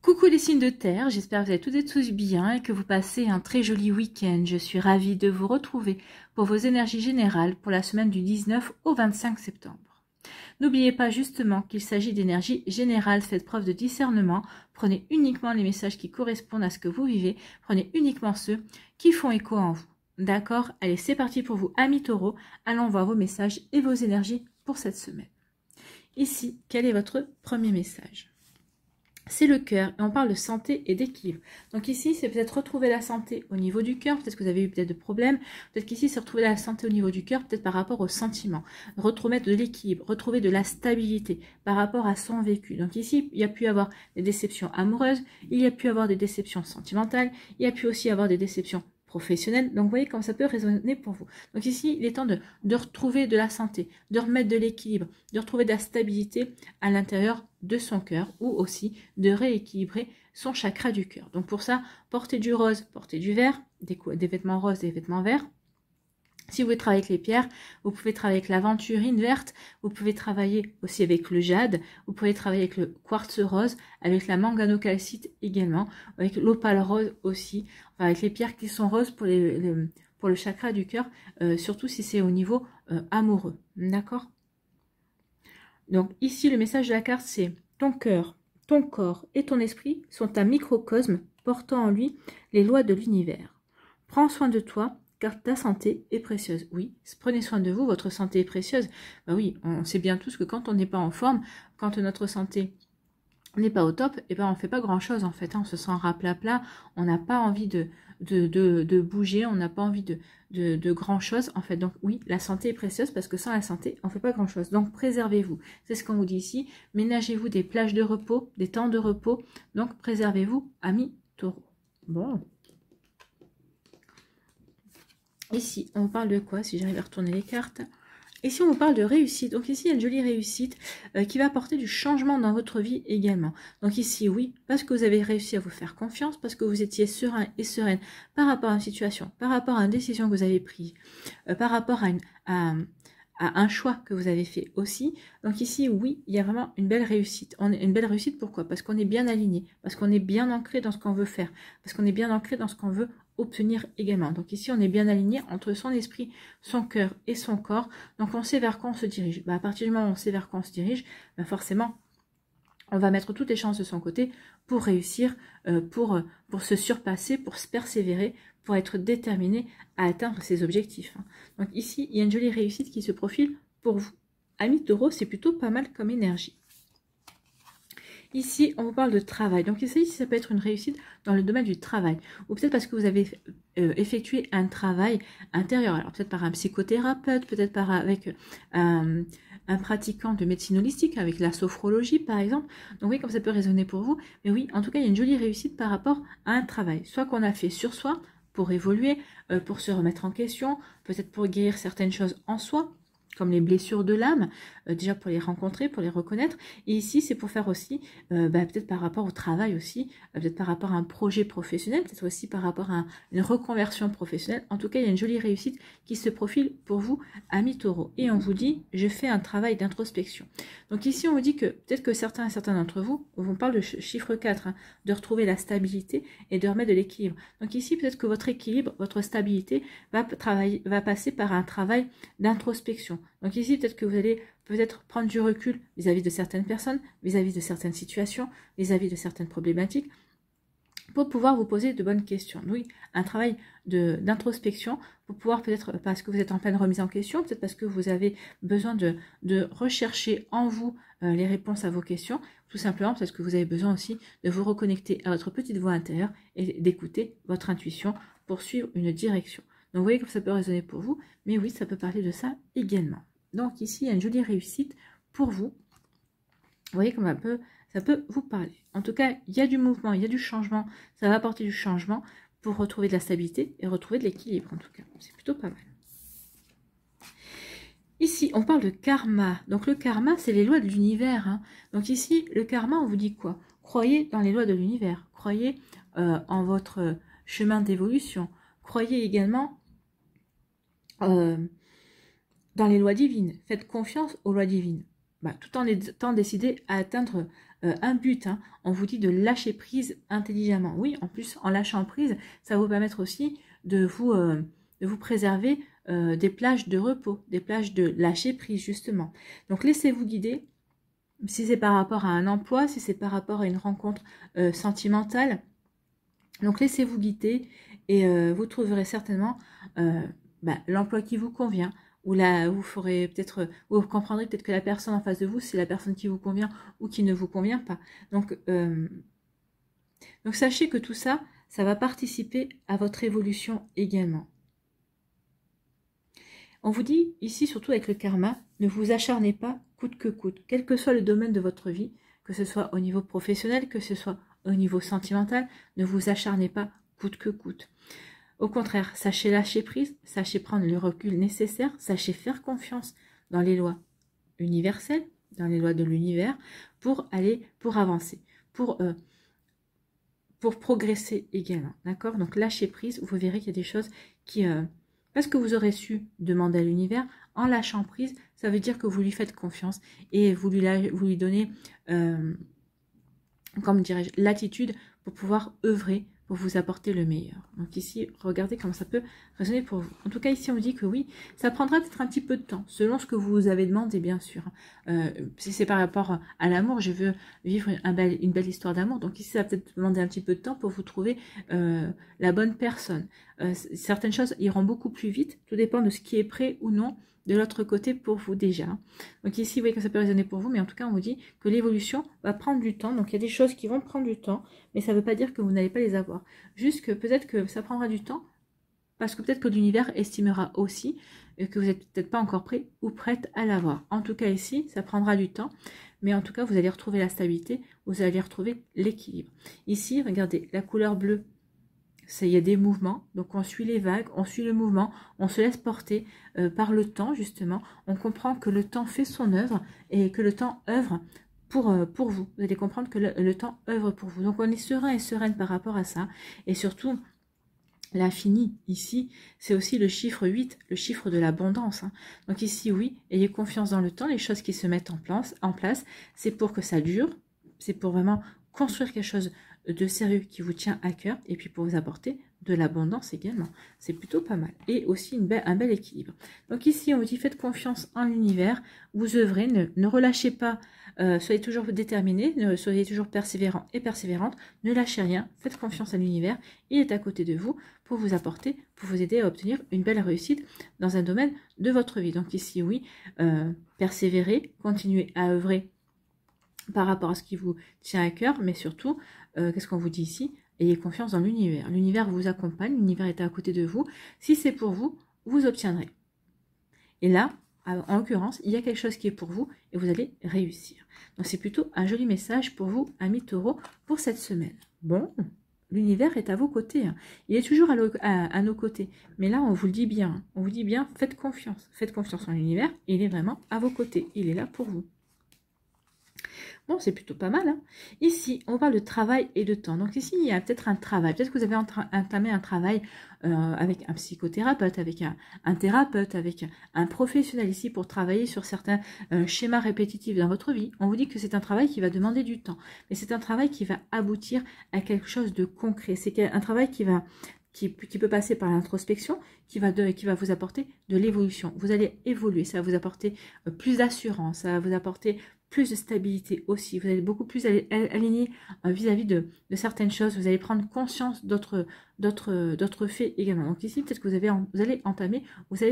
Coucou les signes de terre, j'espère que vous allez toutes et tous bien et que vous passez un très joli week-end. Je suis ravie de vous retrouver pour vos énergies générales pour la semaine du 19 au 25 septembre. N'oubliez pas justement qu'il s'agit d'énergie générale, faites preuve de discernement, prenez uniquement les messages qui correspondent à ce que vous vivez, prenez uniquement ceux qui font écho en vous. D'accord? Allez, c'est parti pour vous, amis taureaux, allons voir vos messages et vos énergies pour cette semaine. Ici, quel est votre premier message? C'est le cœur et on parle de santé et d'équilibre. Donc ici, c'est peut-être retrouver la santé au niveau du cœur, peut-être que vous avez eu peut-être de problèmes, peut-être qu'ici, c'est retrouver la santé au niveau du cœur, peut-être par rapport aux sentiments, retrouver de l'équilibre, retrouver de la stabilité par rapport à son vécu. Donc ici, il y a pu avoir des déceptions amoureuses, il y a pu avoir des déceptions sentimentales, il y a pu aussi avoir des déceptions professionnelle. Donc, vous voyez comment ça peut résonner pour vous. Donc ici, il est temps de retrouver de la santé, de remettre de l'équilibre, de retrouver de la stabilité à l'intérieur de son cœur ou aussi de rééquilibrer son chakra du cœur. Donc pour ça, portez du rose, portez du vert, des vêtements roses, des vêtements verts. Si vous voulez travailler avec les pierres, vous pouvez travailler avec l'aventurine verte, vous pouvez travailler aussi avec le jade, vous pouvez travailler avec le quartz rose, avec la manganocalcite également, avec l'opale rose aussi, enfin, avec les pierres qui sont roses pour, pour le chakra du cœur, surtout si c'est au niveau amoureux, d'accord? Donc ici, le message de la carte, c'est ton cœur, ton corps et ton esprit sont un microcosme portant en lui les lois de l'univers. Prends soin de toi, car ta santé est précieuse. Oui, prenez soin de vous, votre santé est précieuse. Ben oui, on sait bien tous que quand on n'est pas en forme, quand notre santé n'est pas au top, et ben on fait pas grand chose en fait, hein. On se sent raplapla, on n'a pas envie de bouger, on n'a pas envie de grand chose en fait. Donc oui, la santé est précieuse parce que sans la santé, on fait pas grand chose. Donc préservez-vous, c'est ce qu'on vous dit ici. Ménagez-vous des plages de repos, des temps de repos. Donc préservez-vous, amis taureaux. Bon. Ici, on parle de quoi, si j'arrive à retourner les cartes? Ici, on vous parle de réussite. Donc ici, il y a une jolie réussite qui va apporter du changement dans votre vie également. Donc ici, oui, parce que vous avez réussi à vous faire confiance, parce que vous étiez serein et sereine par rapport à une situation, par rapport à une décision que vous avez prise, par rapport à un choix que vous avez fait aussi. Donc ici, oui, il y a vraiment une belle réussite. Une belle réussite, pourquoi? Parce qu'on est bien aligné, parce qu'on est bien ancré dans ce qu'on veut faire, parce qu'on est bien ancré dans ce qu'on veut obtenir également. Donc ici, on est bien aligné entre son esprit, son cœur et son corps. Donc on sait vers quoi on se dirige. À partir du moment où on sait vers quoi on se dirige, forcément, on va mettre toutes les chances de son côté pour réussir, pour se surpasser, pour se persévérer, pour être déterminé à atteindre ses objectifs. Donc ici, il y a une jolie réussite qui se profile pour vous. Amis taureaux, c'est plutôt pas mal comme énergie. Ici, on vous parle de travail. Donc ici, ça peut être une réussite dans le domaine du travail. Ou peut-être parce que vous avez effectué un travail intérieur. Alors peut-être par un psychothérapeute, peut-être avec un pratiquant de médecine holistique, avec la sophrologie par exemple. Donc oui, comme ça peut résonner pour vous. Mais oui, en tout cas, il y a une jolie réussite par rapport à un travail. Soit qu'on a fait sur soi pour évoluer, pour se remettre en question, peut-être pour guérir certaines choses en soi, comme les blessures de l'âme, déjà pour les rencontrer, pour les reconnaître. Et ici, c'est pour faire aussi, peut-être par rapport au travail aussi, peut-être par rapport à un projet professionnel, peut-être aussi par rapport à une reconversion professionnelle. En tout cas, il y a une jolie réussite qui se profile pour vous, amis taureaux. Et on vous dit, je fais un travail d'introspection. Donc ici, on vous dit que peut-être que certains d'entre vous, on parle de chiffre 4, de retrouver la stabilité et de remettre de l'équilibre. Donc ici, peut-être que votre équilibre, votre stabilité va passer par un travail d'introspection. Donc ici, peut-être que vous allez prendre du recul vis-à-vis de certaines personnes, vis-à-vis de certaines situations, vis-à-vis de certaines problématiques, pour pouvoir vous poser de bonnes questions. Oui, un travail d'introspection pour pouvoir peut-être, parce que vous êtes en pleine remise en question, peut-être parce que vous avez besoin de rechercher en vous les réponses à vos questions, tout simplement parce que vous avez besoin aussi de vous reconnecter à votre petite voix intérieure et d'écouter votre intuition pour suivre une direction. Donc vous voyez que ça peut résonner pour vous, mais oui, ça peut parler de ça également. Donc ici, il y a une jolie réussite pour vous. Vous voyez comme ça peut vous parler. En tout cas, il y a du mouvement, il y a du changement. Ça va apporter du changement pour retrouver de la stabilité et retrouver de l'équilibre en tout cas. C'est plutôt pas mal. Ici, on parle de karma. Donc le karma, c'est les lois de l'univers. Donc ici, le karma, on vous dit quoi? Croyez dans les lois de l'univers. Croyez en votre chemin d'évolution. Croyez également dans les lois divines. Faites confiance aux lois divines. Tout en étant décidé à atteindre un but. Hein. On vous dit de lâcher prise intelligemment. Oui, en plus, en lâchant prise, ça va vous permettre aussi de vous préserver des plages de repos, des plages de lâcher prise, justement. Donc, laissez-vous guider. Si c'est par rapport à un emploi, si c'est par rapport à une rencontre sentimentale. Donc, laissez-vous guider et vous trouverez certainement l'emploi qui vous convient. Ou là, vous ferez peut-être, vous comprendrez peut-être que la personne en face de vous, c'est la personne qui vous convient ou qui ne vous convient pas. Donc sachez que tout ça, ça va participer à votre évolution également. On vous dit ici, surtout avec le karma, ne vous acharnez pas coûte que coûte, quel que soit le domaine de votre vie, que ce soit au niveau professionnel, que ce soit au niveau sentimental, ne vous acharnez pas coûte que coûte. Au contraire, sachez lâcher prise, sachez prendre le recul nécessaire, sachez faire confiance dans les lois universelles, dans les lois de l'univers, pour avancer, pour progresser également. D'accord? Donc lâchez prise, vous verrez qu'il y a des choses qui... parce que vous aurez su demander à l'univers, en lâchant prise, ça veut dire que vous lui faites confiance et vous lui donnez, comme dirais-je, l'attitude pour pouvoir œuvrer, pour vous apporter le meilleur. Donc ici, regardez comment ça peut résonner pour vous. En tout cas, ici, on dit que oui, ça prendra peut-être un petit peu de temps, selon ce que vous avez demandé, bien sûr. Si c'est par rapport à l'amour, je veux vivre une belle histoire d'amour. Donc ici, ça va peut-être demander un petit peu de temps pour vous trouver la bonne personne. Certaines choses iront beaucoup plus vite, tout dépend de ce qui est prêt ou non de l'autre côté pour vous déjà. Donc ici, vous voyez que ça peut résonner pour vous, mais en tout cas, on vous dit que l'évolution va prendre du temps. Donc il y a des choses qui vont prendre du temps, mais ça ne veut pas dire que vous n'allez pas les avoir. Juste que peut-être que ça prendra du temps, parce que peut-être que l'univers estimera aussi que vous n'êtes peut-être pas encore prêt ou prête à l'avoir. En tout cas ici, ça prendra du temps, mais en tout cas, vous allez retrouver la stabilité, vous allez retrouver l'équilibre. Ici, regardez, la couleur bleue, il y a des mouvements, donc on suit les vagues, on suit le mouvement, on se laisse porter par le temps, justement. On comprend que le temps fait son œuvre et que le temps œuvre pour vous. Vous allez comprendre que le temps œuvre pour vous. Donc on est serein et sereine par rapport à ça. Et surtout, l'infini, ici, c'est aussi le chiffre 8, le chiffre de l'abondance. Hein. Donc ici, oui, ayez confiance dans le temps, les choses qui se mettent en place, c'est pour que ça dure, c'est pour vraiment construire quelque chose de sérieux qui vous tient à cœur et puis pour vous apporter de l'abondance également. C'est plutôt pas mal. Et aussi un bel équilibre. Donc ici, on vous dit faites confiance en l'univers, vous œuvrez, ne relâchez pas, soyez toujours déterminés, soyez toujours persévérants et persévérantes, ne lâchez rien, faites confiance à l'univers, il est à côté de vous pour vous apporter, pour vous aider à obtenir une belle réussite dans un domaine de votre vie. Donc ici, oui, persévérez, continuez à œuvrer par rapport à ce qui vous tient à cœur, mais surtout, qu'est-ce qu'on vous dit ici? Ayez confiance dans l'univers. L'univers vous accompagne, l'univers est à côté de vous. Si c'est pour vous, vous obtiendrez. Et là, en l'occurrence, il y a quelque chose qui est pour vous et vous allez réussir. Donc c'est plutôt un joli message pour vous, amis taureaux, pour cette semaine. Bon, l'univers est à vos côtés. Hein. Il est toujours à nos côtés. Mais là, on vous le dit bien. Hein. On vous dit bien, faites confiance. Faites confiance en l'univers. Il est vraiment à vos côtés. Il est là pour vous. Bon, c'est plutôt pas mal. Hein. Ici, on parle de travail et de temps. Donc ici, il y a peut-être un travail. Peut-être que vous avez entamé un travail avec un psychothérapeute, avec un thérapeute, avec un professionnel ici pour travailler sur certains schémas répétitifs dans votre vie. On vous dit que c'est un travail qui va demander du temps. Mais c'est un travail qui va aboutir à quelque chose de concret. C'est un travail qui peut passer par l'introspection, qui va vous apporter de l'évolution. Vous allez évoluer, ça va vous apporter plus d'assurance, ça va vous apporter plus de stabilité aussi. Vous allez beaucoup plus aligné vis-à-vis de certaines choses. Vous allez prendre conscience d'autres faits également. Donc ici, peut-être que vous allez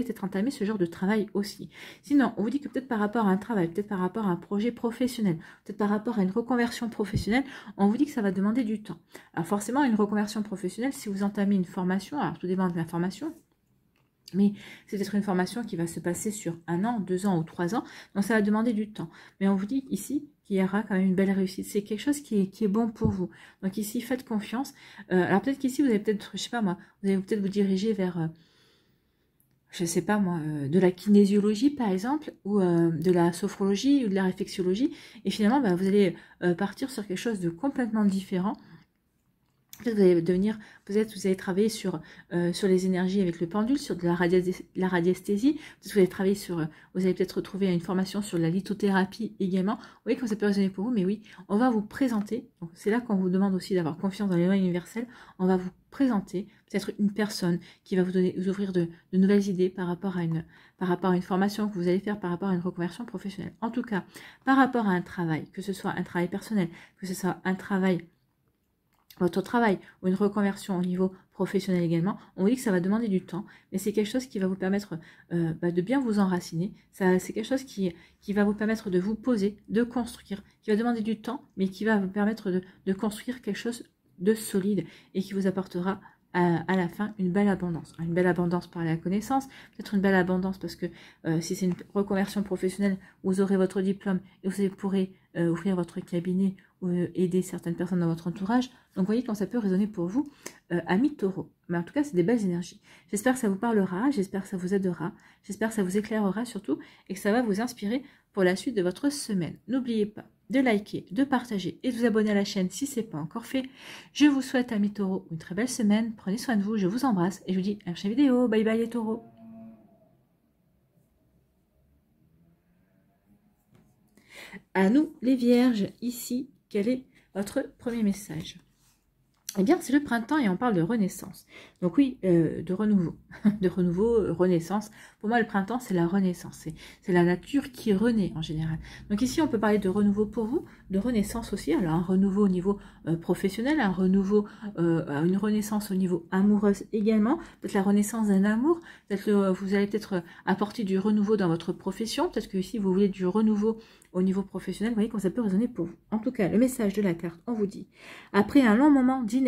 peut-être entamer ce genre de travail aussi. Sinon, on vous dit que peut-être par rapport à un travail, peut-être par rapport à un projet professionnel, peut-être par rapport à une reconversion professionnelle, on vous dit que ça va demander du temps. Alors forcément, une reconversion professionnelle, si vous entamez une formation, alors tout dépend de la formation, mais c'est peut-être une formation qui va se passer sur 1 an, 2 ans ou 3 ans. Donc ça va demander du temps. Mais on vous dit ici qu'il y aura quand même une belle réussite. C'est quelque chose qui est bon pour vous. Donc ici, faites confiance. Alors peut-être qu'ici, vous allez peut-être, je sais pas moi, vous allez peut-être vous diriger vers, je sais pas moi, de la kinésiologie par exemple, ou de la sophrologie ou de la réflexologie. Et finalement, vous allez partir sur quelque chose de complètement différent. Peut-être vous allez devenir, peut-être vous allez travailler sur les énergies avec le pendule, sur de la radiesthésie. Peut-être vous allez travailler sur, vous allez peut-être retrouver une formation sur la lithothérapie également. Vous voyez comment ça peut résonner pour vous, mais oui, on va vous présenter. C'est là qu'on vous demande aussi d'avoir confiance dans les lois universelles. On va vous présenter peut-être une personne qui va vous ouvrir de nouvelles idées par rapport à une formation que vous allez faire, par rapport à une reconversion professionnelle. En tout cas, par rapport à un travail, que ce soit un travail personnel, que ce soit un travail, votre travail ou une reconversion au niveau professionnel également, on vous dit que ça va demander du temps, mais c'est quelque chose qui va vous permettre de bien vous enraciner. C'est quelque chose qui va vous permettre de vous poser, de construire, qui va demander du temps, mais qui va vous permettre de construire quelque chose de solide et qui vous apportera à la fin une belle abondance. Une belle abondance par la connaissance, peut-être une belle abondance parce que si c'est une reconversion professionnelle, vous aurez votre diplôme et vous pourrez ouvrir votre cabinet ou aider certaines personnes dans votre entourage. Donc vous voyez quand ça peut résonner pour vous, amis taureaux. Mais en tout cas, c'est des belles énergies. J'espère que ça vous parlera, j'espère que ça vous aidera, j'espère que ça vous éclairera surtout et que ça va vous inspirer pour la suite de votre semaine. N'oubliez pas de liker, de partager et de vous abonner à la chaîne si ce n'est pas encore fait. Je vous souhaite, amis taureaux, une très belle semaine. Prenez soin de vous, je vous embrasse et je vous dis à la prochaine vidéo. Bye bye les taureaux. À nous les vierges, ici, quel est votre premier message? Eh bien, c'est le printemps et on parle de renaissance. Donc oui, de renouveau. De renouveau, renaissance. Pour moi, le printemps, c'est la renaissance. C'est la nature qui renaît en général. Donc ici, on peut parler de renouveau pour vous, de renaissance aussi. Alors, un renouveau au niveau professionnel, un renouveau, une renaissance au niveau amoureuse également. Peut-être la renaissance d'un amour. Peut-être que vous allez peut-être apporter du renouveau dans votre profession. Peut-être que ici, vous voulez du renouveau au niveau professionnel. Vous voyez comment ça peut résonner pour vous. En tout cas, le message de la carte, on vous dit, après un long moment d'inertie,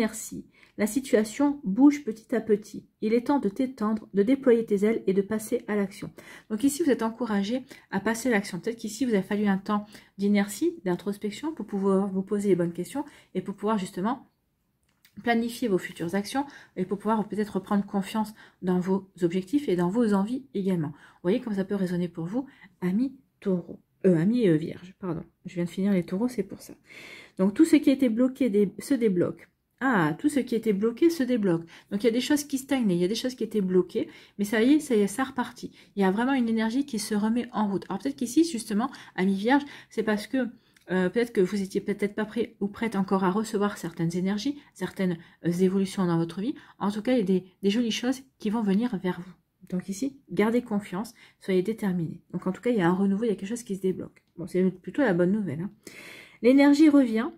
la situation bouge petit à petit. Il est temps de t'étendre, de déployer tes ailes et de passer à l'action. Donc ici, vous êtes encouragé à passer à l'action. Peut-être qu'ici, vous a fallu un temps d'inertie, d'introspection pour pouvoir vous poser les bonnes questions et pour pouvoir justement planifier vos futures actions et pour pouvoir peut-être reprendre confiance dans vos objectifs et dans vos envies également. Vous voyez comment ça peut résonner pour vous, amis taureaux. Amis vierges, pardon. Je viens de finir les taureaux, c'est pour ça. Donc tout ce qui était bloqué se débloque. Ah, tout ce qui était bloqué se débloque. Donc il y a des choses qui stagnaient, il y a des choses qui étaient bloquées, mais ça y est, ça repartit. Il y a vraiment une énergie qui se remet en route. Alors peut-être qu'ici, justement, amis vierges, c'est parce que peut-être que vous étiez peut-être pas prêt ou prête encore à recevoir certaines énergies, certaines évolutions dans votre vie. En tout cas, il y a des jolies choses qui vont venir vers vous. Donc ici, gardez confiance, soyez déterminés. Donc en tout cas, il y a un renouveau, il y a quelque chose qui se débloque. Bon, c'est plutôt la bonne nouvelle. Hein. L'énergie revient.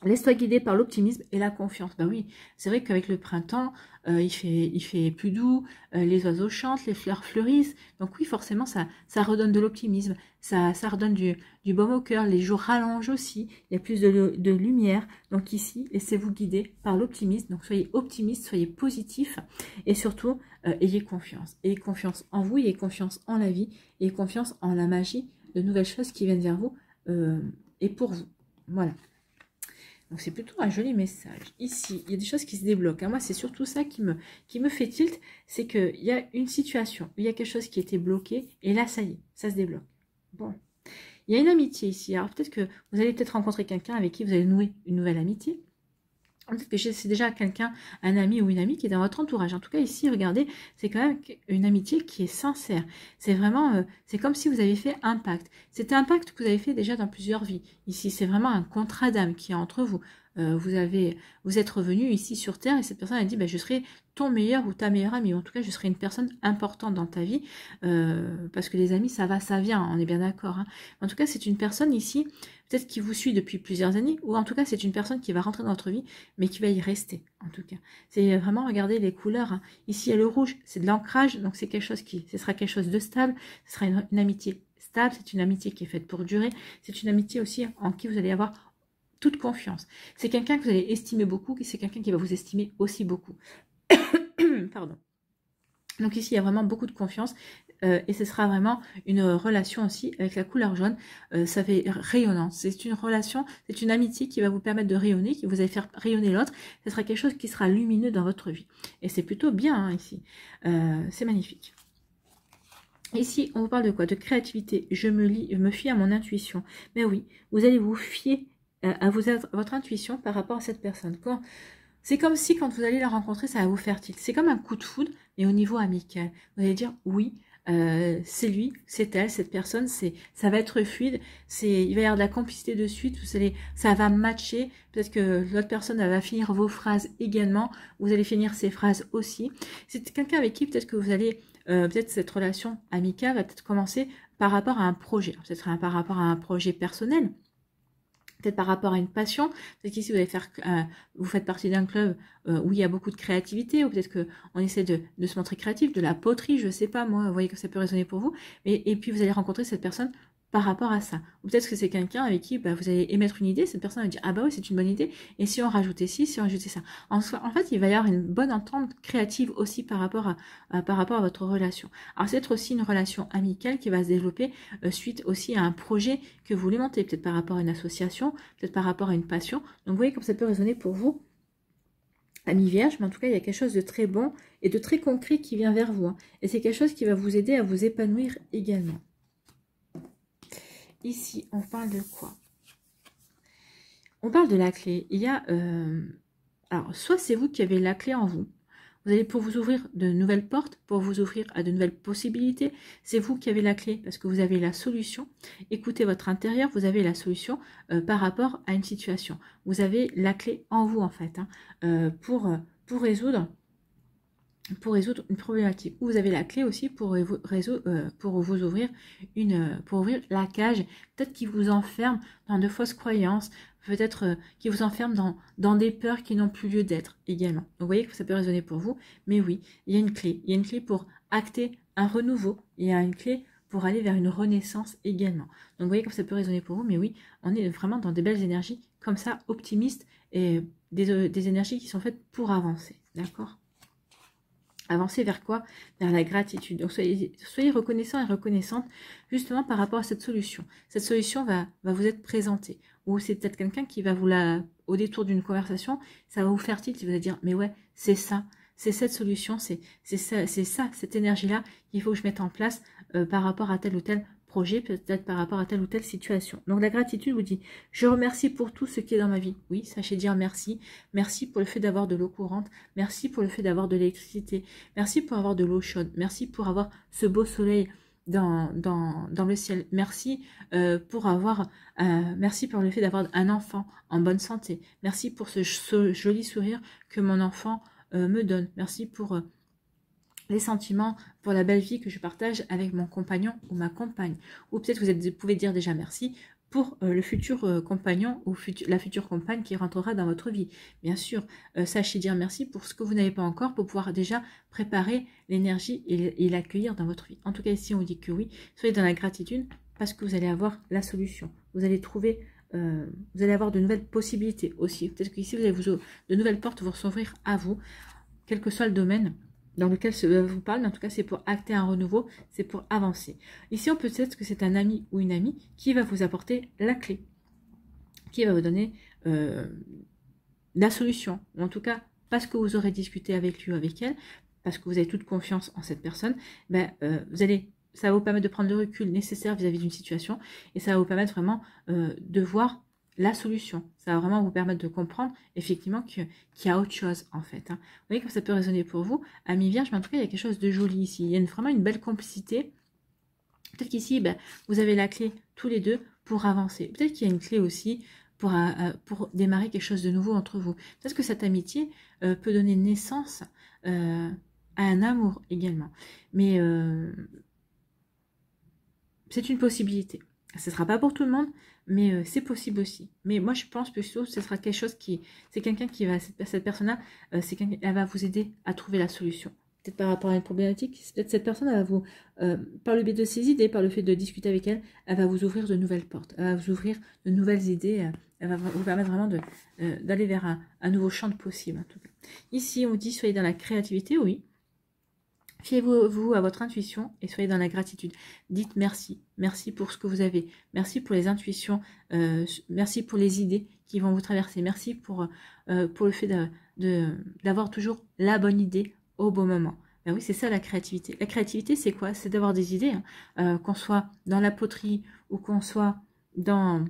Laisse-toi guider par l'optimisme et la confiance. Ben oui, c'est vrai qu'avec le printemps, il fait plus doux, les oiseaux chantent, les fleurs fleurissent. Donc oui, forcément, ça redonne de l'optimisme, ça redonne du baume au cœur. Les jours rallongent aussi, il y a plus de lumière. Donc ici, laissez-vous guider par l'optimisme. Donc soyez optimiste, soyez positif et surtout, ayez confiance. Ayez confiance en vous, ayez confiance en la vie, ayez confiance en la magie, de nouvelles choses qui viennent vers vous et pour vous. Voilà. Donc c'est plutôt un joli message. Ici, il y a des choses qui se débloquent. Moi, c'est surtout ça qui me fait tilt. C'est qu'il y a une situation, il y a quelque chose qui était bloqué. Et là, ça y est, ça se débloque. Bon. Il y a une amitié ici. Alors peut-être que vous allez peut-être rencontrer quelqu'un avec qui vous allez nouer une nouvelle amitié. Peut-être que c'est déjà quelqu'un, un ami ou une amie qui est dans votre entourage. En tout cas, ici, regardez, c'est quand même une amitié qui est sincère. C'est vraiment, c'est comme si vous avez fait un pacte. C'est un pacte que vous avez fait déjà dans plusieurs vies. Ici, c'est vraiment un contrat d'âme qui est entre vous. Vous êtes revenu ici sur Terre et cette personne a dit, je serai ton meilleur ou ta meilleure amie. En tout cas, je serai une personne importante dans ta vie parce que les amis, ça va, ça vient. On est bien d'accord. Hein. En tout cas, c'est une personne ici, peut-être qui vous suit depuis plusieurs années ou en tout cas, c'est une personne qui va rentrer dans votre vie mais qui va y rester. En tout cas, c'est vraiment, regardez les couleurs. Hein. Ici, il y a le rouge, c'est de l'ancrage. Donc, c'est quelque chose ce sera quelque chose de stable. Ce sera une amitié stable. C'est une amitié qui est faite pour durer. C'est une amitié aussi en qui vous allez avoir toute confiance. C'est quelqu'un que vous allez estimer beaucoup, c'est quelqu'un qui va vous estimer aussi beaucoup. Pardon. Donc ici, il y a vraiment beaucoup de confiance et ce sera vraiment une relation aussi avec la couleur jaune. Ça fait rayonnant. C'est une relation, c'est une amitié qui va vous permettre de rayonner, qui vous allez faire rayonner l'autre. Ce sera quelque chose qui sera lumineux dans votre vie. Et c'est plutôt bien hein, ici. C'est magnifique. Ici, on vous parle de quoi? De créativité. Je me fie à mon intuition. Mais oui, vous allez vous fier à votre intuition par rapport à cette personne. Quand C'est comme si quand vous allez la rencontrer, ça va vous faire tilt. C'est comme un coup de foudre, mais au niveau amical. Vous allez dire oui, c'est lui, c'est elle, cette personne, ça va être fluide, il va y avoir de la complicité de suite, ça va matcher. Peut-être que l'autre personne elle va finir vos phrases également, vous allez finir ses phrases aussi. C'est quelqu'un avec qui peut-être que vous allez, peut-être cette relation amicale va peut-être commencer par rapport à un projet, peut-être par rapport à un projet personnel. Peut-être par rapport à une passion, peut-être qu'ici vous faites partie d'un club où il y a beaucoup de créativité, ou peut-être qu'on essaie de se montrer créatif, de la poterie, je sais pas moi, vous voyez que ça peut résonner pour vous, et puis vous allez rencontrer cette personne par rapport à ça. Ou peut-être que c'est quelqu'un avec qui vous allez émettre une idée, cette personne va dire ah bah oui c'est une bonne idée, et si on rajoutait ci, si on rajoutait ça. En fait il va y avoir une bonne entente créative aussi par rapport à votre relation. Alors c'est aussi une relation amicale qui va se développer suite aussi à un projet que vous voulez monter, peut-être par rapport à une association, peut-être par rapport à une passion. Donc vous voyez comme ça peut résonner pour vous, Amis Vierge, mais en tout cas il y a quelque chose de très bon et de très concret qui vient vers vous, hein. Et c'est quelque chose qui va vous aider à vous épanouir également. Ici, on parle de quoi? On parle de la clé. Il y a... alors, soit c'est vous qui avez la clé en vous. Vous allez pour vous ouvrir de nouvelles portes, pour vous ouvrir à de nouvelles possibilités. C'est vous qui avez la clé parce que vous avez la solution. Écoutez votre intérieur, vous avez la solution par rapport à une situation. Vous avez la clé en vous en fait, hein, pour résoudre une problématique. Vous avez la clé aussi pour vous ouvrir pour ouvrir la cage, peut-être qui vous enferme dans de fausses croyances, peut-être qui vous enferme dans des peurs qui n'ont plus lieu d'être également. Donc vous voyez que ça peut résonner pour vous, mais oui, il y a une clé. Il y a une clé pour acter un renouveau, il y a une clé pour aller vers une renaissance également. Donc vous voyez comme ça peut résonner pour vous, mais oui, on est vraiment dans des belles énergies comme ça, optimistes, et des énergies qui sont faites pour avancer, d'accord ? Avancer vers quoi? Vers la gratitude. Donc soyez reconnaissant et reconnaissante justement par rapport à cette solution. Cette solution va vous être présentée. Ou c'est peut-être quelqu'un qui va au détour d'une conversation, ça va vous faire tilt, il va dire mais ouais, c'est ça, c'est cette solution, c'est ça, cette énergie-là qu'il faut que je mette en place par rapport à tel ou tel projet, peut-être par rapport à telle ou telle situation. Donc la gratitude vous dit, je remercie pour tout ce qui est dans ma vie. Oui, sachez dire merci. Merci pour le fait d'avoir de l'eau courante. Merci pour le fait d'avoir de l'électricité. Merci pour avoir de l'eau chaude. Merci pour avoir ce beau soleil dans le ciel. Merci merci pour le fait d'avoir un enfant en bonne santé. Merci pour ce joli sourire que mon enfant me donne. Merci pour les sentiments, pour la belle vie que je partage avec mon compagnon ou ma compagne. Ou peut-être vous pouvez dire déjà merci pour le futur compagnon ou la future compagne qui rentrera dans votre vie. Bien sûr, sachez dire merci pour ce que vous n'avez pas encore, pour pouvoir déjà préparer l'énergie et l'accueillir dans votre vie. En tout cas, ici, on dit que oui, soyez dans la gratitude parce que vous allez avoir la solution. Vous allez trouver... vous allez avoir de nouvelles possibilités aussi. Peut-être qu'ici, vous allez de nouvelles portes vont s'ouvrir à vous, quel que soit le domaine dans lequel je vous parle, mais en tout cas c'est pour acter un renouveau, c'est pour avancer. Ici on peut être que c'est un ami ou une amie qui va vous apporter la clé, qui va vous donner la solution, ou en tout cas parce que vous aurez discuté avec lui ou avec elle, parce que vous avez toute confiance en cette personne, ça va vous permettre de prendre le recul nécessaire vis-à-vis d'une situation, et ça va vous permettre vraiment de voir la solution. Ça va vraiment vous permettre de comprendre effectivement qu'il y a autre chose en fait, hein. Vous voyez que ça peut résonner pour vous, Amis Vierge, mais en tout cas il y a quelque chose de joli ici. Il y a vraiment une belle complicité. Peut-être qu'ici vous avez la clé tous les deux pour avancer. Peut-être qu'il y a une clé aussi pour démarrer quelque chose de nouveau entre vous. Peut-être que cette amitié peut donner naissance à un amour également. Mais c'est une possibilité. Ce ne sera pas pour tout le monde, mais c'est possible aussi. Mais moi, je pense plutôt que ce sera quelque chose c'est quelqu'un qui va, cette personne-là, elle va vous aider à trouver la solution. Peut-être par rapport à une problématique, peut-être cette personne, elle va vous, par le biais de ses idées, par le fait de discuter avec elle, elle va vous ouvrir de nouvelles portes, elle va vous ouvrir de nouvelles idées, elle va vous permettre vraiment d'aller vers un nouveau champ de possible, en tout cas. Ici, on dit, soyez dans la créativité, oui. Fiez-vous à votre intuition et soyez dans la gratitude. Dites merci. Merci pour ce que vous avez. Merci pour les intuitions. Merci pour les idées qui vont vous traverser. Merci pour le fait d'avoir toujours la bonne idée au bon moment. Ben oui, c'est ça la créativité. La créativité, c'est quoi? C'est d'avoir des idées, hein. Qu'on soit dans la poterie ou qu'on soit dans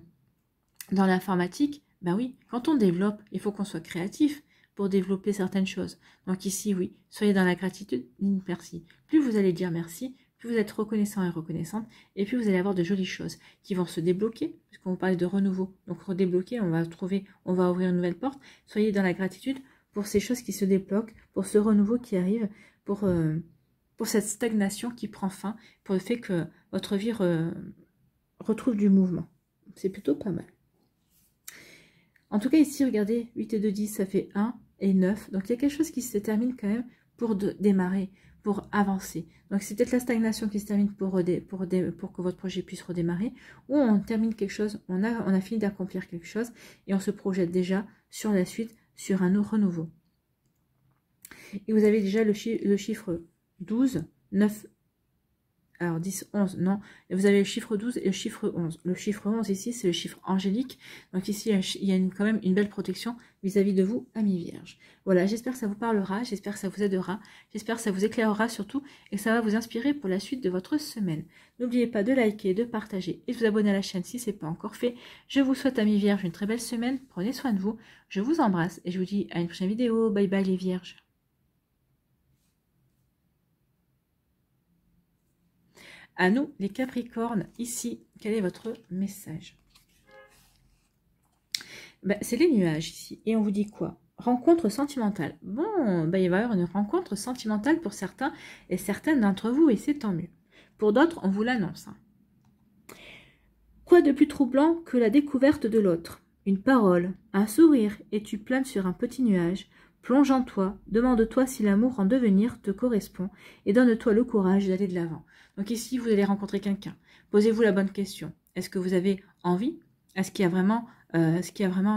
l'informatique. Ben oui, quand on développe, il faut qu'on soit créatif. pour développer certaines choses. Donc ici, oui, soyez dans la gratitude, merci. Plus vous allez dire merci, plus vous êtes reconnaissant et reconnaissante, et puis vous allez avoir de jolies choses qui vont se débloquer, puisqu'on parle de renouveau. Donc redébloquer, on va ouvrir une nouvelle porte. Soyez dans la gratitude pour ces choses qui se débloquent, pour ce renouveau qui arrive, pour cette stagnation qui prend fin, pour le fait que votre vie retrouve du mouvement. C'est plutôt pas mal. En tout cas, ici, regardez, 8 et 2, 10, ça fait 1 et 9. Donc, il y a quelque chose qui se termine quand même pour démarrer, pour avancer. Donc, c'est peut-être la stagnation qui se termine pour que votre projet puisse redémarrer, ou on termine quelque chose, on a fini d'accomplir quelque chose, et on se projette déjà sur la suite, sur un renouveau. Et vous avez déjà le chiffre 12, 9, alors 10, 11, non. Et vous avez le chiffre 12 et le chiffre 11. Le chiffre 11 ici, c'est le chiffre angélique. Donc ici, il y a quand même une belle protection vis-à-vis de vous, amis vierges. Voilà, j'espère que ça vous parlera, j'espère que ça vous aidera, j'espère que ça vous éclairera surtout et que ça va vous inspirer pour la suite de votre semaine. N'oubliez pas de liker, de partager et de vous abonner à la chaîne si ce n'est pas encore fait. Je vous souhaite, amis vierges, une très belle semaine. Prenez soin de vous. Je vous embrasse et je vous dis à une prochaine vidéo. Bye bye les vierges. À nous, les Capricornes, ici, quel est votre message? C'est les nuages ici. Et on vous dit quoi? Rencontre sentimentale. Bon, il va y avoir une rencontre sentimentale pour certains et certaines d'entre vous, et c'est tant mieux. Pour d'autres, on vous l'annonce. Quoi de plus troublant que la découverte de l'autre? Une parole, un sourire, et tu planes sur un petit nuage. Plonge en toi, demande-toi si l'amour en devenir te correspond, et donne-toi le courage d'aller de l'avant. Donc ici, vous allez rencontrer quelqu'un. Posez-vous la bonne question. Est-ce que vous avez envie? Est-ce qu'il y a vraiment,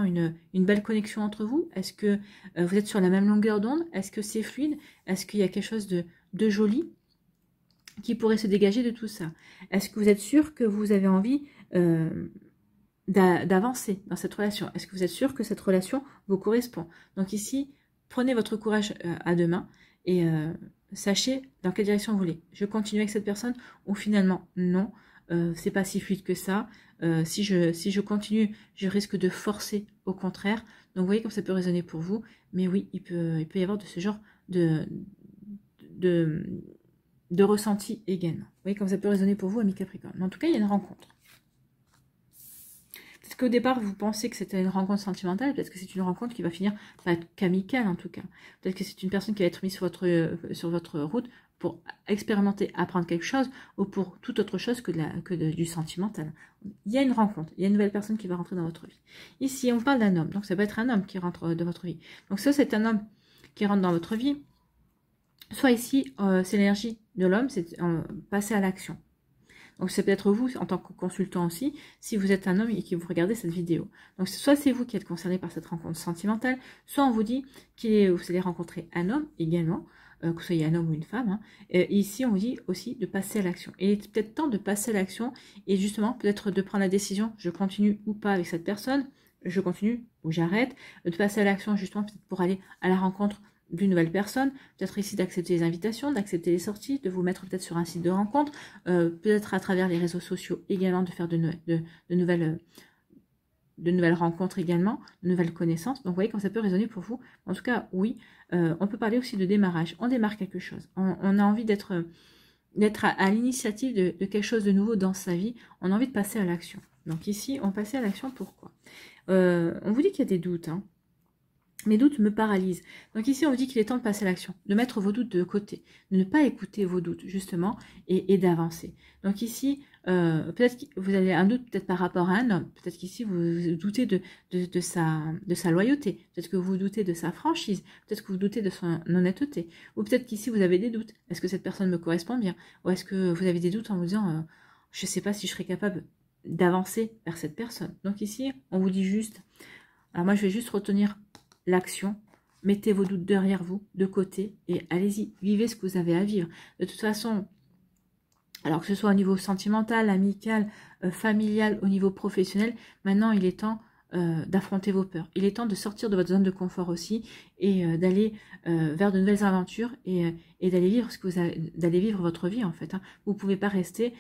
une belle connexion entre vous? Est-ce que vous êtes sur la même longueur d'onde? Est-ce que c'est fluide? Est-ce qu'il y a quelque chose de joli qui pourrait se dégager de tout ça? Est-ce que vous êtes sûr que vous avez envie d'avancer dans cette relation? Est-ce que vous êtes sûr que cette relation vous correspond? Donc ici, prenez votre courage à deux mains et sachez dans quelle direction vous voulez. Je continue avec cette personne ou finalement non, c'est pas si fluide que ça. Si je continue, je risque de forcer au contraire. Donc vous voyez comme ça peut résonner pour vous. Mais oui, il peut y avoir de ce genre de ressenti également. Vous voyez comme ça peut résonner pour vous, amis Capricorne. Mais en tout cas, il y a une rencontre. Peut-être qu'au départ, vous pensez que c'était une rencontre sentimentale, peut-être que c'est une rencontre qui va finir par être amicale en tout cas. Peut-être que c'est une personne qui va être mise sur votre route pour expérimenter, apprendre quelque chose, ou pour toute autre chose que du sentimental. Il y a une rencontre, il y a une nouvelle personne qui va rentrer dans votre vie. Ici, on parle d'un homme, donc ça peut être un homme qui rentre dans votre vie. Donc ça, c'est un homme qui rentre dans votre vie. Soit ici, c'est l'énergie de l'homme, c'est passer à l'action. Donc c'est peut-être vous en tant que consultant aussi, si vous êtes un homme et que vous regardez cette vidéo. Donc soit c'est vous qui êtes concerné par cette rencontre sentimentale, soit on vous dit que vous allez rencontrer un homme également, que vous soyez un homme ou une femme. Hein. Et ici on vous dit aussi de passer à l'action. Et il est peut-être temps de passer à l'action et justement peut-être de prendre la décision, je continue ou pas avec cette personne, je continue ou j'arrête, de passer à l'action justement peut-être pour aller à la rencontre d'une nouvelle personne, peut-être ici d'accepter les invitations, d'accepter les sorties, de vous mettre peut-être sur un site de rencontre, peut-être à travers les réseaux sociaux également, de faire de nouvelles rencontres également, de nouvelles connaissances. Donc vous voyez quand ça peut résonner pour vous. En tout cas, oui, on peut parler aussi de démarrage. On démarre quelque chose. On a envie d'être à l'initiative de quelque chose de nouveau dans sa vie. On a envie de passer à l'action. Donc ici, on passe à l'action, pourquoi? On vous dit qu'il y a des doutes, hein. Mes doutes me paralysent. Donc ici, on vous dit qu'il est temps de passer à l'action, de mettre vos doutes de côté, de ne pas écouter vos doutes, justement, et d'avancer. Donc ici, peut-être que vous avez un doute peut-être par rapport à un homme. Peut-être qu'ici, vous doutez de sa loyauté. Peut-être que vous doutez de sa franchise. Peut-être que vous doutez de son honnêteté. Ou peut-être qu'ici, vous avez des doutes. Est-ce que cette personne me correspond bien? Ou est-ce que vous avez des doutes en vous disant, je ne sais pas si je serai capable d'avancer vers cette personne. Donc ici, on vous dit juste, alors moi, je vais juste retenir l'action, mettez vos doutes derrière vous, de côté, et allez-y, vivez ce que vous avez à vivre. De toute façon, alors que ce soit au niveau sentimental, amical, familial, au niveau professionnel, maintenant il est temps d'affronter vos peurs. Il est temps de sortir de votre zone de confort aussi, et d'aller vers de nouvelles aventures, et d'aller vivre d'aller vivre votre vie en fait. Hein. Vous ne pouvez pas rester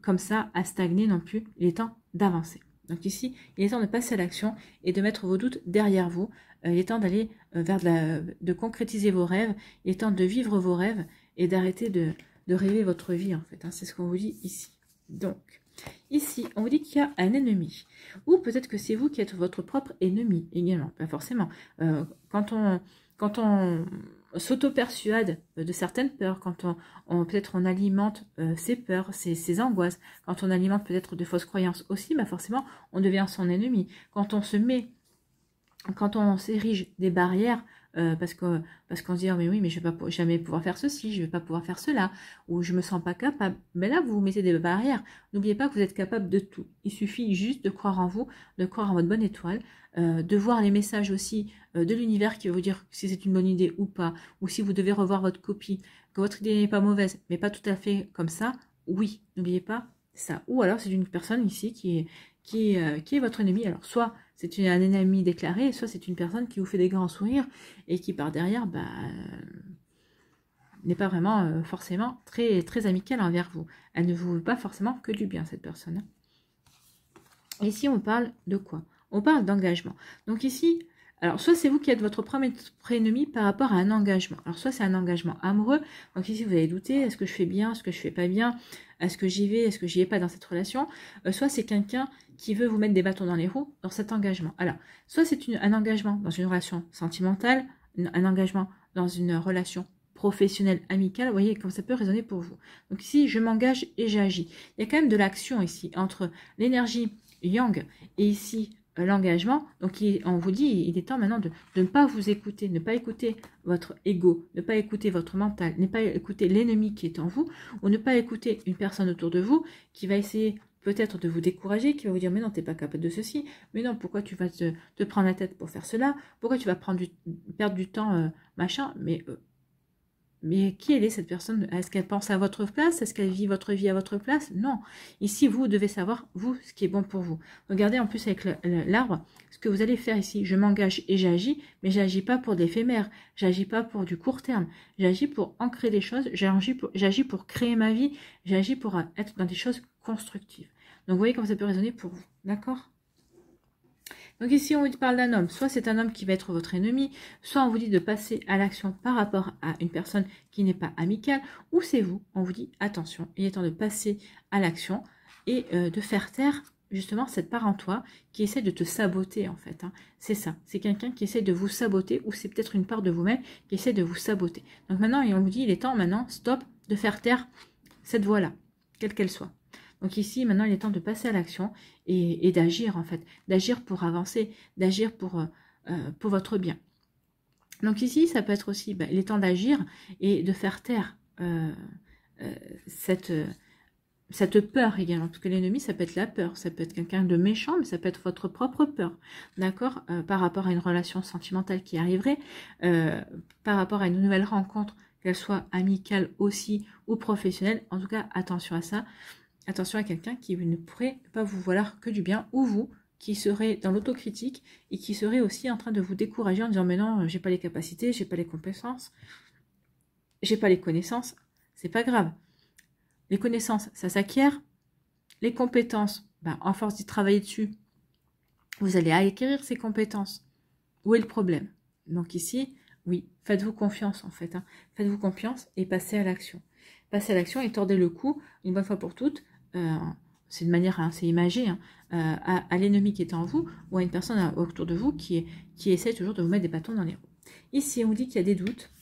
comme ça, à stagner non plus, il est temps d'avancer. Donc ici, il est temps de passer à l'action et de mettre vos doutes derrière vous. il est temps d'aller vers de concrétiser vos rêves, il est temps de vivre vos rêves et d'arrêter de rêver votre vie en fait, hein. C'est ce qu'on vous dit ici. Donc, ici, on vous dit qu'il y a un ennemi. Ou peut-être que c'est vous qui êtes votre propre ennemi également, pas forcément. Quand on s'auto-persuade de certaines peurs, quand peut-être on alimente ses peurs, ses angoisses, quand on alimente peut-être de fausses croyances aussi, bah forcément, on devient son ennemi. Quand on s'érige des barrières, parce qu'on se dit, oh, mais oui, mais je vais pas jamais pouvoir faire ceci, je vais pas pouvoir faire cela, ou je me sens pas capable, mais là, vous mettez des barrières. N'oubliez pas que vous êtes capable de tout. Il suffit juste de croire en vous, de croire en votre bonne étoile, de voir les messages aussi de l'univers qui va vous dire si c'est une bonne idée ou pas, ou si vous devez revoir votre copie, que votre idée n'est pas mauvaise, mais pas tout à fait comme ça, oui, n'oubliez pas ça. Ou alors, c'est une personne ici qui est votre ennemi. Alors, soit c'est un ennemi déclaré, soit c'est une personne qui vous fait des grands sourires et qui, par derrière, n'est pas vraiment forcément très, très amicale envers vous. Elle ne vous veut pas forcément que du bien, cette personne. Et ici, on parle de quoi? On parle d'engagement. Donc ici, alors soit c'est vous qui êtes votre premier ennemi par rapport à un engagement. Alors soit c'est un engagement amoureux. Donc ici, vous allez douter, est-ce que je fais bien, est-ce que je fais pas bien, est-ce que j'y vais, est-ce que j'y vais pas dans cette relation. Soit c'est quelqu'un qui veut vous mettre des bâtons dans les roues dans cet engagement. Alors, soit c'est un engagement dans une relation sentimentale, un engagement dans une relation professionnelle, amicale, vous voyez comme ça peut résonner pour vous. Donc ici, je m'engage et j'agis. Il y a quand même de l'action ici, entre l'énergie yang et ici, l'engagement. Donc on vous dit, il est temps maintenant de ne pas vous écouter, ne pas écouter votre ego, ne pas écouter votre mental, ne pas écouter l'ennemi qui est en vous, ou ne pas écouter une personne autour de vous qui va essayer peut-être de vous décourager, qui va vous dire mais non, t'es pas capable de ceci, mais non, pourquoi tu vas te prendre la tête pour faire cela, pourquoi tu vas perdre du temps, machin, mais qui elle est cette personne? Est-ce qu'elle pense à votre place? Est-ce qu'elle vit votre vie à votre place? Non. Ici, vous devez savoir, vous, ce qui est bon pour vous. Regardez en plus avec l'arbre, ce que vous allez faire ici. Je m'engage et j'agis, mais j'agis pas pour d'éphémère. J'agis pas pour du court terme. J'agis pour ancrer des choses. J'agis pour créer ma vie. J'agis pour être dans des choses constructives. Donc, vous voyez comment ça peut résonner pour vous. D'accord? Donc ici, on vous parle d'un homme. Soit c'est un homme qui va être votre ennemi, soit on vous dit de passer à l'action par rapport à une personne qui n'est pas amicale, ou c'est vous, on vous dit attention, il est temps de passer à l'action et de faire taire justement cette part en toi qui essaie de te saboter en fait. Hein. C'est ça, c'est quelqu'un qui essaie de vous saboter, ou c'est peut-être une part de vous-même qui essaie de vous saboter. Donc maintenant, on vous dit, il est temps maintenant, stop, de faire taire cette voix-là, quelle qu'elle soit. Donc ici, maintenant, il est temps de passer à l'action et d'agir, en fait. D'agir pour avancer, d'agir pour votre bien. Donc ici, ça peut être aussi, il est temps d'agir et de faire taire cette peur également. Parce que l'ennemi, ça peut être la peur. Ça peut être quelqu'un de méchant, mais ça peut être votre propre peur. D'accord? Par rapport à une relation sentimentale qui arriverait, par rapport à une nouvelle rencontre, qu'elle soit amicale aussi ou professionnelle. En tout cas, attention à ça. Attention à quelqu'un qui ne pourrait pas vous vouloir que du bien, ou vous, qui serait dans l'autocritique et qui serait aussi en train de vous décourager en disant mais non, j'ai pas les capacités, j'ai pas les compétences, j'ai pas les connaissances. C'est pas grave. Les connaissances, ça s'acquiert. Les compétences, en force d'y travailler dessus, vous allez acquérir ces compétences. Où est le problème? Donc ici, oui, faites-vous confiance en fait. Hein. Faites-vous confiance et passez à l'action. Passez à l'action et tordez le cou une bonne fois pour toutes. C'est de manière assez imagée, hein, à l'ennemi qui est en vous ou à une personne autour de vous qui essaie toujours de vous mettre des bâtons dans les roues. Ici, on dit qu'il y a des doutes.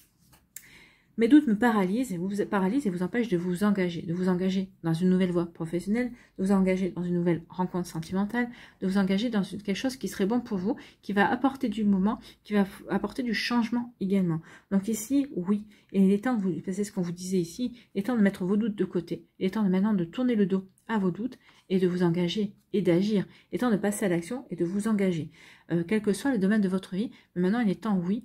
Mes doutes me paralysent et vous empêchent de vous engager dans une nouvelle voie professionnelle, de vous engager dans une nouvelle rencontre sentimentale, de vous engager dans quelque chose qui serait bon pour vous, qui va apporter du moment, qui va apporter du changement également. Donc ici, oui, et il est temps de c'est ce qu'on vous disait ici, il est temps de mettre vos doutes de côté, il est temps maintenant de tourner le dos à vos doutes et de vous engager et d'agir. Il est temps de passer à l'action et de vous engager, quel que soit le domaine de votre vie. Mais maintenant, il est temps, oui,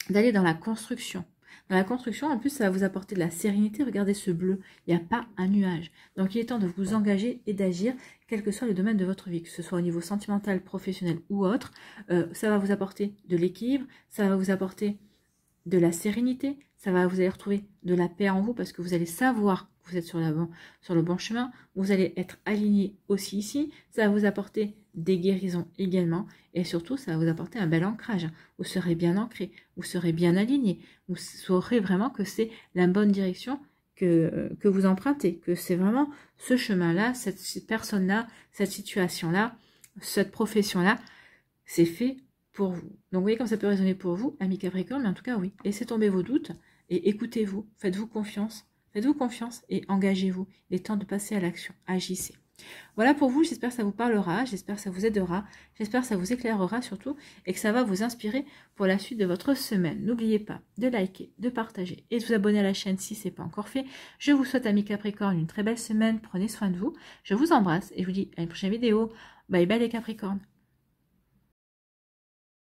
d'aller dans la construction. Dans la construction, en plus, ça va vous apporter de la sérénité. Regardez ce bleu, il n'y a pas un nuage. Donc, il est temps de vous engager et d'agir, quel que soit le domaine de votre vie, que ce soit au niveau sentimental, professionnel ou autre. Ça va vous apporter de l'équilibre, ça va vous apporter de la sérénité, vous allez retrouver de la paix en vous parce que vous allez savoir que vous êtes sur le bon chemin, vous allez être aligné aussi ici, ça va vous apporter des guérisons également et surtout ça va vous apporter un bel ancrage, vous serez bien ancré, vous serez bien aligné, vous saurez vraiment que c'est la bonne direction que vous empruntez, que c'est vraiment ce chemin-là, cette personne-là, cette situation-là, cette profession-là, c'est fait pour vous. Donc vous voyez comme ça peut résonner pour vous, amis Capricorne, mais en tout cas oui, laissez tomber vos doutes et écoutez-vous, faites-vous confiance et engagez-vous. Il est temps de passer à l'action, agissez. Voilà pour vous, j'espère que ça vous parlera, j'espère que ça vous aidera, j'espère que ça vous éclairera surtout et que ça va vous inspirer pour la suite de votre semaine. N'oubliez pas de liker, de partager et de vous abonner à la chaîne si ce n'est pas encore fait. Je vous souhaite, amis Capricorne, une très belle semaine, prenez soin de vous, je vous embrasse et je vous dis à une prochaine vidéo. Bye bye les Capricornes.